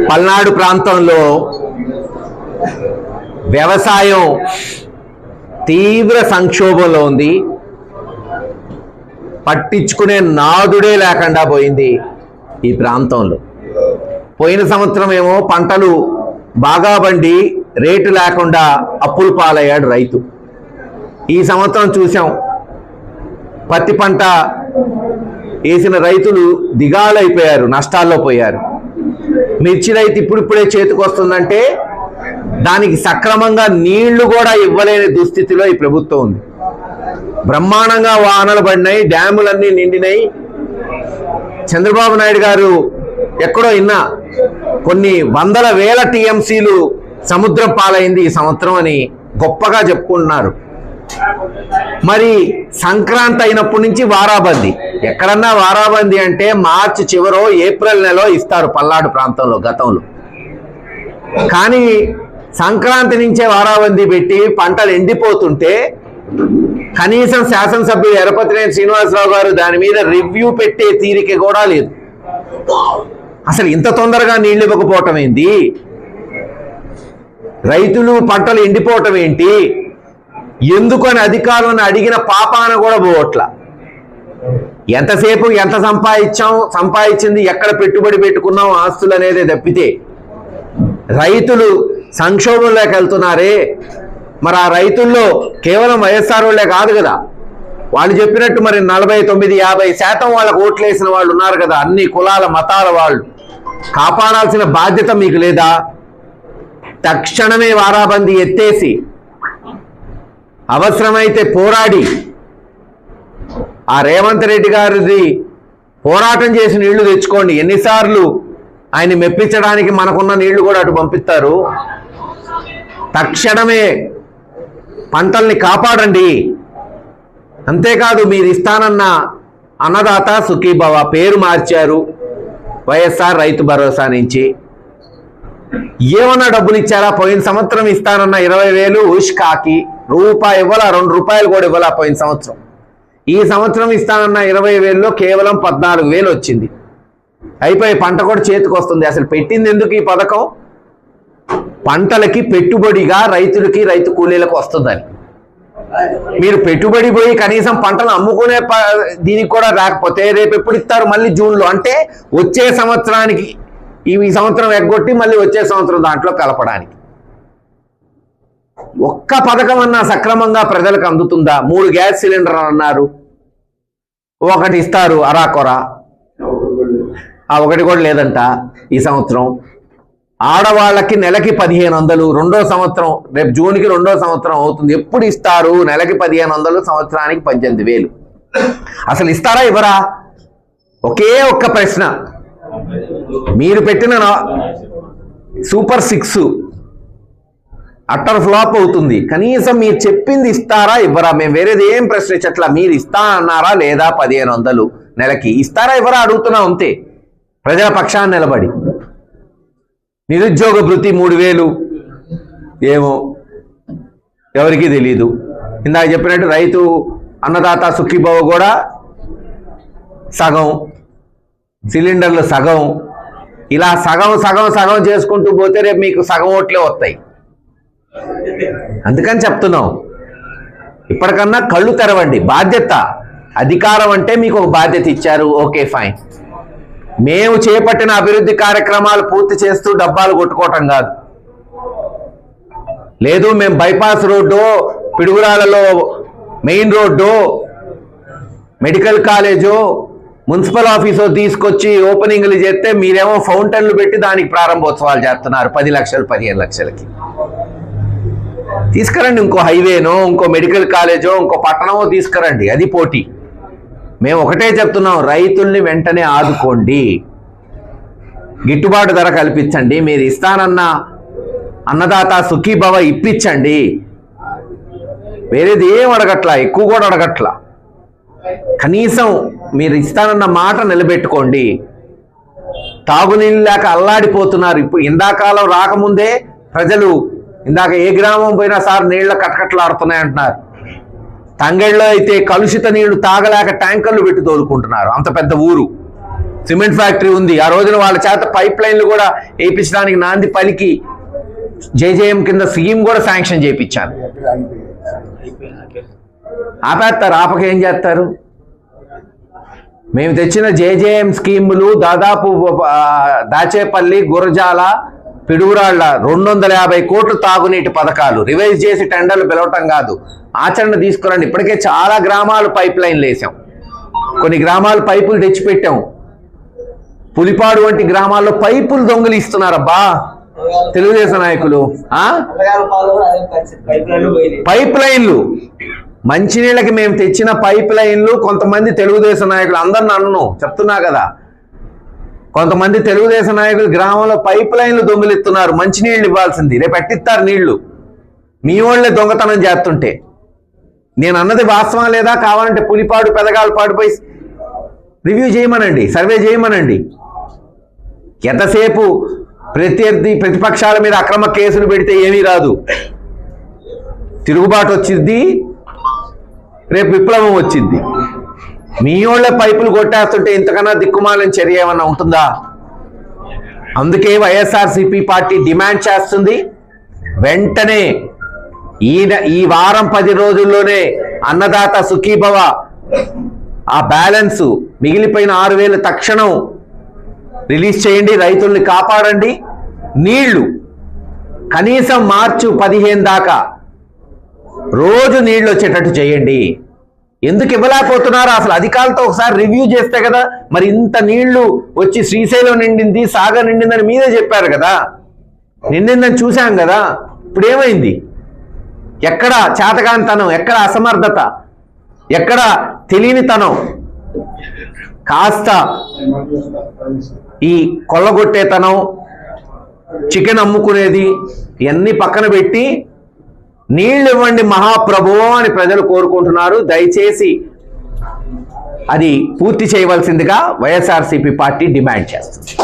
పల్నాడు ప్రాంతంలో వ్యవసాయం తీవ్ర సంక్షోభంలో ఉంది. పట్టించుకునే నాదుడే లేకుండా పోయింది ఈ ప్రాంతంలో. పోయిన సంవత్సరం ఏమో పంటలు బాగా పండి రేటు లేకుండా అప్పులు పాలయ్యాడు రైతు. ఈ సంవత్సరం చూసాం, పత్తి పంట వేసిన రైతులు దిగాలైపోయారు, నష్టాల్లో పోయారు. మిర్చి రైతు ఇప్పుడిప్పుడే చేతికొస్తుందంటే దానికి సక్రమంగా నీళ్లు కూడా ఇవ్వలేని దుస్థితిలో ఈ ప్రభుత్వం ఉంది. బ్రహ్మాండంగా వానలు పడినాయి, డ్యాములన్నీ నిండినాయి. చంద్రబాబు నాయుడు గారు ఎక్కడో ఇన్నా కొన్ని వందల వేల టీఎంసీలు సముద్రం పాలైంది ఈ సంవత్సరం అని గొప్పగా చెప్పుకుంటున్నారు. మరి సంక్రాంతి అయినప్పటి నుంచి వారాబందీ, ఎక్కడన్నా వారాబందీ అంటే మార్చి చివరో ఏప్రిల్ నెలలో ఇస్తారు పల్నాడు ప్రాంతంలో గతంలో. కానీ సంక్రాంతి నుంచే వారాబందీ పెట్టి పంటలు ఎండిపోతుంటే కనీసం శాసనసభ్యులు ఎరపతినేని శ్రీనివాసరావు గారు దాని మీద రివ్యూ పెట్టే తీరిక కూడా లేదు. అసలు ఇంత తొందరగా నీళ్ళు ఇవ్వకపోవటం ఏంటి? రైతులు పంటలు ఎండిపోవటం ఏంటి? ఎందుకని అధికారులను అడిగిన పాపాన కూడా పోవట్లా. ఎంతసేపు ఎంత సంపాదించింది ఎక్కడ పెట్టుబడి పెట్టుకున్నాం ఆస్తులు అనేదే తప్పితే రైతులు సంక్షోభంలోకి వెళ్తున్నారే. మరి ఆ రైతుల్లో కేవలం వైఎస్ఆర్ వాళ్ళే కాదు కదా, వాళ్ళు చెప్పినట్టు మరి 49-50% వాళ్ళకు ఓట్లు వేసిన వాళ్ళు ఉన్నారు కదా, అన్ని కులాల మతాల వాళ్ళు. కాపాడాల్సిన బాధ్యత మీకు లేదా? తక్షణమే వారాబందీ ఎత్తేసి అవసరమైతే పోరాడి ఆ రేవంత్ రెడ్డి గారిది పోరాటం చేసి నీళ్లు తెచ్చుకోండి. ఎన్నిసార్లు ఆయన మెప్పించడానికి మనకున్న నీళ్లు కూడా అటు పంపిస్తారు. తక్షణమే పంటల్ని కాపాడండి. అంతేకాదు, మీరు ఇస్తానన్న అన్నదాత సుఖీభవ పేరు మార్చారు వైఎస్ఆర్ రైతు భరోసా నుంచి. ఏమన్నా డబ్బులు ఇచ్చారా? పోయిన సంవత్సరం ఇస్తానన్న 20,000 ఉష్కాకి రూపాయి ఇవ్వాలా, 2 రూపాయలు కూడా ఇవ్వాలా పోయిన సంవత్సరం. ఈ సంవత్సరం ఇస్తానన్న 20,000లో కేవలం 14,000 వచ్చింది. అయిపోయి పంట కూడా చేతికి వస్తుంది. అసలు పెట్టింది ఎందుకు ఈ పథకం? పంటలకి పెట్టుబడిగా రైతులకి, రైతు కూలీలకు వస్తుందని. మీరు పెట్టుబడి పోయి కనీసం పంటలు అమ్ముకునే దీనికి కూడా రాకపోతే రేపు ఎప్పుడు ఇస్తారు? మళ్ళీ జూన్లో. అంటే వచ్చే సంవత్సరానికి ఈ సంవత్సరం ఎగ్గొట్టి మళ్ళీ వచ్చే సంవత్సరం దాంట్లో కలపడానికి. ఒక్క పథకం అన్నా సక్రమంగా ప్రజలకు అందుతుందా? 3 గ్యాస్ సిలిండర్లు అన్నారు, ఒకటి ఇస్తారు అరాకొరా, ఆ ఒకటి కూడా లేదంట ఈ సంవత్సరం. ఆడవాళ్ళకి నెలకి 1,500, రెండో సంవత్సరం, రేపు జూన్కి 2వ సంవత్సరం అవుతుంది. ఎప్పుడు ఇస్తారు? నెలకి 1,500, సంవత్సరానికి 18,000. అసలు ఇస్తారా ఇవ్వరా? ఒకే ఒక్క ప్రశ్న. మీరు పెట్టిన సూపర్ 6 అట్టర్ ఫ్లాప్ అవుతుంది. కనీసం మీరు చెప్పింది ఇస్తారా ఇవ్వరా? మేము వేరేది ఏం ప్రశ్నించట్లా. మీరు ఇస్తా అన్నారా లేదా? 1,500 నెలకి ఇస్తారా ఇవ్వరా అడుగుతున్నాం అంతే. ప్రజల పక్షాన్ని నిలబడి. నిరుద్యోగ భృతి 3,000 ఏమో ఎవరికి తెలీదు. ఇందాక చెప్పినట్టు రైతు అన్నదాత సుఖీభవ కూడా సగం, సిలిండర్లు సగం. ఇలా సగం సగం సగం చేసుకుంటూ పోతే రేపు మీకు సగం ఓట్లే వస్తాయి. అందుకని చెప్తున్నాం, ఇప్పటికన్నా కళ్ళు తెరవండి. బాధ్యత, అధికారం అంటే మీకు ఒక బాధ్యత ఇచ్చారు, ఓకే ఫైన్. మేము చేపట్టిన అభివృద్ధి కార్యక్రమాలు పూర్తి చేస్తూ డబ్బాలు కొట్టుకోవటం కాదు. లేదు మేము బైపాస్ రోడ్డు, పిడుగురాలలో main road, medical college, municipal office తీసుకొచ్చి ఓపెనింగ్లు చేస్తే మీరేమో ఫౌంటైన్లు పెట్టి దానికి ప్రారంభోత్సవాలు చేస్తున్నారు 10 లక్షలు 15 లక్షలకి. తీసుకురండి, ఇంకో హైవేనో, ఇంకో మెడికల్ కాలేజో, ఇంకో పట్టణమో తీసుకురండి, అది పోటీ. మేము ఒకటే చెప్తున్నాం, రైతుల్ని వెంటనే ఆదుకోండి, గిట్టుబాటు ధర కల్పించండి. మీరు ఇస్తానన్న అన్నదాత సుఖీభవ ఇప్పించండి. వేరేది ఏం అడగట్లా, ఎక్కువ కూడా అడగట్లా. కనీసం మీరు ఇస్తానన్న మాట నిలబెట్టుకోండి. తాగునీళ్ళు లేక అల్లాడిపోతున్నారు. ఇప్పుడు ఇందాకాలం రాకముందే ప్రజలు, ఇందాక ఏ గ్రామం పోయినా సార్ నీళ్ళ కటకట్లాడుతున్నాయి అంటున్నారు. తంగెళ్ళలో అయితే కలుషిత నీళ్లు తాగలేక ట్యాంకర్లు పెట్టి తోలుకుంటున్నారు. అంత పెద్ద ఊరు. సిమెంట్ ఫ్యాక్టరీ ఉంది. ఆ రోజున వాళ్ళ చేత పైప్ లైన్లు కూడా వేయించడానికి నాంది పలికి జేజేఎం కింద స్కీమ్ కూడా శాంక్షన్ చేయించాను. ఆపేస్తారు, ఆపక ఏం చేస్తారు? మేము తెచ్చిన జేజేఎం స్కీములు దాదాపు దాచేపల్లి, గురజాల, పిడుగురాళ్ల 250 కోట్లు తాగునీటి పథకాలు రివైజ్ చేసి టెండర్లు పిలవటం కాదు, ఆచరణ తీసుకురండి. ఇప్పటికే చాలా గ్రామాలు పైప్ లైన్లు వేసాం, కొన్ని గ్రామాలు పైపులు తెచ్చిపెట్టాం. పులిపాడు వంటి గ్రామాల్లో పైపులు దొంగలు ఇస్తున్నారబ్బా తెలుగుదేశం నాయకులు. పైప్ లైన్లు, మంచినీళ్ళకి మేము తెచ్చిన పైప్ లైన్లు కొంతమంది తెలుగుదేశం నాయకులు, అందరిని అన్ను చెప్తున్నా కదా, కొంతమంది తెలుగుదేశం నాయకులు గ్రామంలో పైప్ లైన్లు దొంగిలిస్తున్నారు. మంచినీళ్ళు ఇవ్వాల్సింది రేపు ఎట్టిస్తారు నీళ్లు, మీ వాళ్ళే దొంగతనం చేస్తుంటే. నేను అన్నది వాస్తవం లేదా? కావాలంటే పులిపాడు, పెదగాలపాడుపై రివ్యూ చేయమనండి, సర్వే చేయమనండి. ఎంతసేపు ప్రతిపక్షాల మీద అక్రమ కేసులు పెడితే ఏమీ రాదు, తిరుగుబాటు వచ్చింది, రేపు విప్లవం వచ్చింది. మీ వాళ్ళ పైపులు కొట్టేస్తుంటే ఇంతకన్నా దిక్కుమాలని చర్య ఏమన్నా ఉంటుందా? అందుకే వైఎస్ఆర్సీపీ పార్టీ డిమాండ్ చేస్తుంది, వెంటనే ఈ వారం 10 రోజుల్లోనే అన్నదాత సుఖీభవ ఆ బ్యాలెన్స్ మిగిలిపోయిన 6,000 తక్షణం రిలీజ్ చేయండి, రైతుల్ని కాపాడండి. నీళ్లు కనీసం మార్చి 15 దాకా రోజు నీళ్లు వచ్చేటట్టు చేయండి. ఎందుకు ఇవ్వలేకపోతున్నారు? అసలు అధికారులతో ఒకసారి రివ్యూ చేస్తే కదా. మరి ఇంత నీళ్లు వచ్చి శ్రీశైలం నిండింది, సాగర్ నిండిందని మీరే చెప్పారు కదా, నిండిందని చూశాం కదా. ఇప్పుడు ఏమైంది? ఎక్కడ చేతకానితనం, ఎక్కడ అసమర్థత, ఎక్కడ తెలియనితనం? కాస్త ఈ కొల్లగొట్టేతనం, చికెన్ అమ్ముకునేది ఇవన్నీ పక్కన పెట్టి నీళ్ళు ఇవ్వండి మహాప్రభు అని ప్రజలు కోరుకుంటున్నారు. దయచేసి అది పూర్తి చేయవలసిందిగా వైఎస్ఆర్సీపీ పార్టీ డిమాండ్ చేస్తుంది.